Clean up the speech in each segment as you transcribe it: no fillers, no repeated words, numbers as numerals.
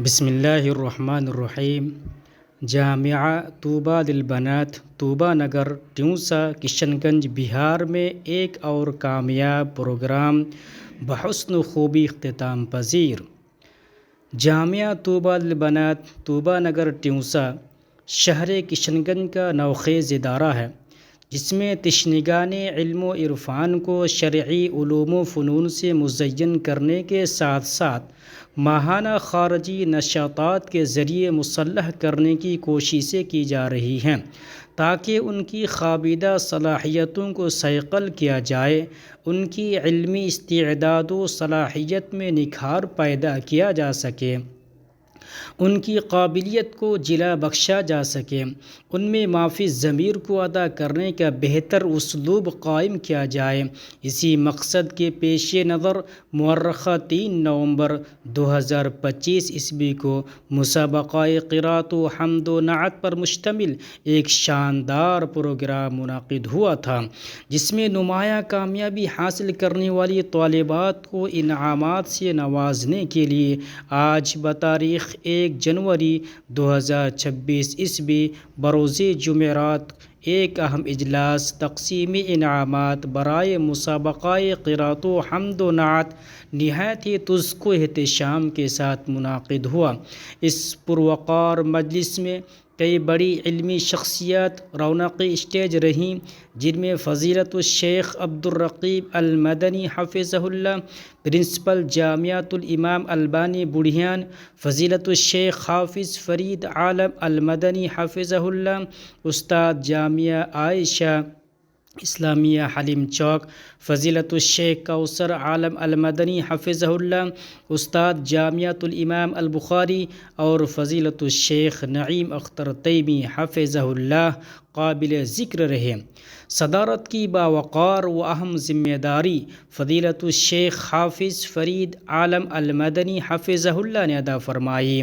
بسم اللہ الرحمن الرحیم۔ جامعہ طوبیٰ للبنات طوبیٰ نگر ٹیونسا کشن گنج بہار میں ایک اور کامیاب پروگرام بحسن خوبی اختتام پذیر۔ جامعہ طوبیٰ للبنات طوبیٰ نگر ٹیونسا شہر کشن گنج کا نوخیز ادارہ ہے، جس میں تشنگان علم و عرفان کو شرعی علوم و فنون سے مزین کرنے کے ساتھ ساتھ ماہانہ خارجی نشاطات کے ذریعے مسلح کرنے کی کوششیں کی جا رہی ہیں، تاکہ ان کی خوابیدہ صلاحیتوں کو صیقل کیا جائے، ان کی علمی استعداد و صلاحیت میں نکھار پیدا کیا جا سکے، ان کی قابلیت کو جلا بخشا جا سکے، ان میں مافی ضمیر کو ادا کرنے کا بہتر اسلوب قائم کیا جائے۔ اسی مقصد کے پیش نظر مورخہ 3 نومبر 2025 عیسوی کو مسابقہ قرأت و حمد و نعت پر مشتمل ایک شاندار پروگرام منعقد ہوا تھا، جس میں نمایاں کامیابی حاصل کرنے والی طالبات کو انعامات سے نوازنے کے لیے آج بتاریخ 1 جنوری 2026 عیسوی بروز جمعرات ایک اہم اجلاس تقسیم انعامات برائے مسابقہ قرأت و حمد و نعت نہایت ہی تزک و احتشام کے ساتھ منعقد ہوا۔ اس پروقار مجلس میں کئی بڑی علمی شخصیات رونق اسٹیج رہیں، جن میں فضیلت الشیخ عبدالرقیب المدنی حفظہ اللہ، پرنسپل جامعۃ الامام البانی بڑھیان، فضیلت الشیخ حافظ فرید عالم المدنی حفظہ اللہ، استاد جامعہ عائشہ اسلامیہ حلیم چوک، فضیلت الشیخ کوثر عالم المدنی حفظہ اللہ، استاد جامعۃ الامام البخاری، اور فضیلت الشیخ نعیم اختر تیمی حفظہ اللہ قابل ذکر رہے۔ صدارت کی باوقار و اہم ذمہ داری فضیلت الشیخ حافظ فرید عالم المدنی حفظہ اللہ نے ادا فرمائی۔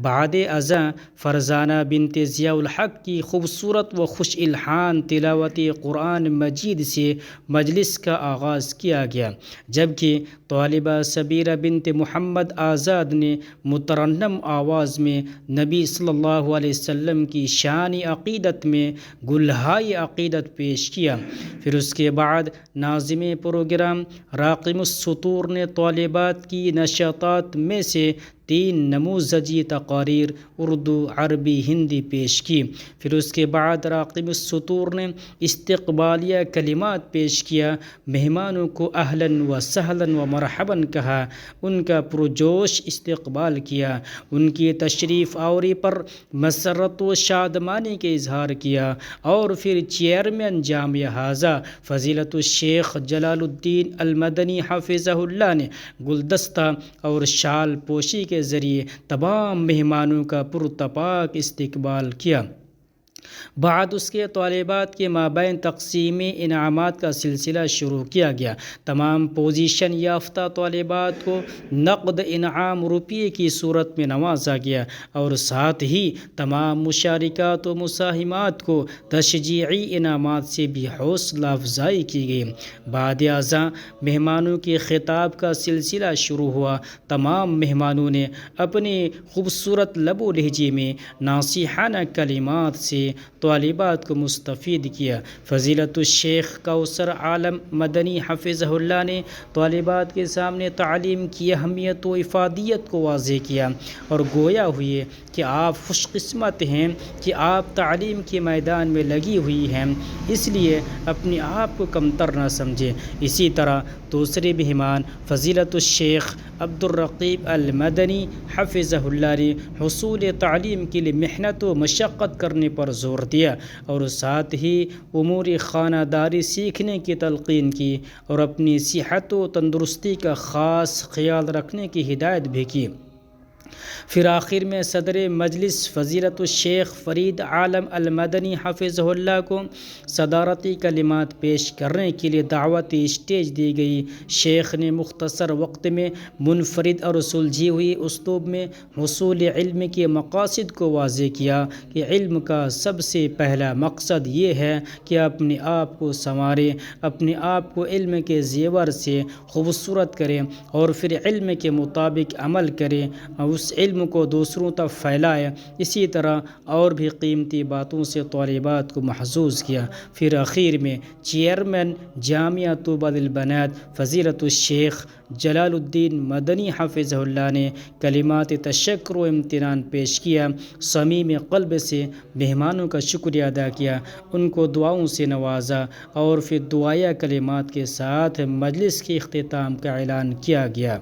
بعد ازاں فرزانہ بنت ضیاء الحق کی خوبصورت و خوش الحان تلاوت قرآن مجید سے مجلس کا آغاز کیا گیا، جبکہ طالبہ سبیرہ بنت محمد آزاد نے مترنم آواز میں نبی صلی اللہ علیہ وسلم کی شان عقیدت میں گلہائے عقیدت پیش کیا۔ پھر اس کے بعد ناظم پروگرام راقم السطور نے طالبات کی نشاطات میں سے 3 نموذجی تقاریر اردو، عربی، ہندی پیش کی۔ پھر اس کے بعد راقم السطور نے استقبالیہ کلمات پیش کیا، مہمانوں کو اہلاً و سہلاً و مرحباً کہا، ان کا پرجوش استقبال کیا، ان کی تشریف آوری پر مسرت و شادمانی کا اظہار کیا، اور پھر چیئرمین جامعہ ہاذا فضیلت الشیخ جلال الدین المدنی حفظہ اللہ نے گلدستہ اور شال پوشی کے ذریعے تمام مہمانوں کا پرتپاک استقبال کیا۔ بعد اس کے طالبات کے مابین تقسیم انعامات کا سلسلہ شروع کیا گیا۔ تمام پوزیشن یافتہ طالبات کو نقد انعام روپیے کی صورت میں نوازا گیا، اور ساتھ ہی تمام مشارکات و مساہمات کو تشجیعی انعامات سے بھی حوصلہ افزائی کی گئی۔ بعد ازاں مہمانوں کے خطاب کا سلسلہ شروع ہوا۔ تمام مہمانوں نے اپنے خوبصورت لب و لہجے میں ناصحانہ کلمات سے طالبات کو مستفید کیا۔ فضیلت الشیخ کوثر عالم مدنی حفظہ اللہ نے طالبات کے سامنے تعلیم کی اہمیت و افادیت کو واضح کیا، اور گویا ہوئے کہ آپ خوش قسمت ہیں کہ آپ تعلیم کے میدان میں لگی ہوئی ہیں، اس لیے اپنے آپ کو کمتر نہ سمجھیں۔ اسی طرح دوسرے مہمان فضیلت الشیخ عبدالرقیب المدنی حفظہ اللہ نے حصول تعلیم کے لیے محنت و مشقت کرنے پر زور دیا، اور ساتھ ہی امور خانہ داری سیکھنے کی تلقین کی، اور اپنی صحت و تندرستی کا خاص خیال رکھنے کی ہدایت بھی کی۔ پھر آخر میں صدر مجلس فضیلت الشیخ فرید عالم المدنی حفظہ اللہ کو صدارتی کلمات پیش کرنے کے لیے دعوت اسٹیج دی گئی۔ شیخ نے مختصر وقت میں منفرد اور سلجھی ہوئی اسلوب میں حصول علم کے مقاصد کو واضح کیا کہ علم کا سب سے پہلا مقصد یہ ہے کہ اپنے آپ کو سنواریں، اپنے آپ کو علم کے زیور سے خوبصورت کریں، اور پھر علم کے مطابق عمل کریں، اور اس علم کو دوسروں تک پھیلائے۔ اسی طرح اور بھی قیمتی باتوں سے طالبات کو محظوظ کیا۔ پھر آخر میں چیئرمین جامعہ طوبیٰ للبنات فضیلۃ الشیخ جلال الدین مدنی حفظہ اللہ نے کلمات تشکر و امتنان پیش کیا، صمیم قلب سے مہمانوں کا شکریہ ادا کیا، ان کو دعاؤں سے نوازا اور پھر دعائیہ کلمات کے ساتھ مجلس کے اختتام کا اعلان کیا گیا۔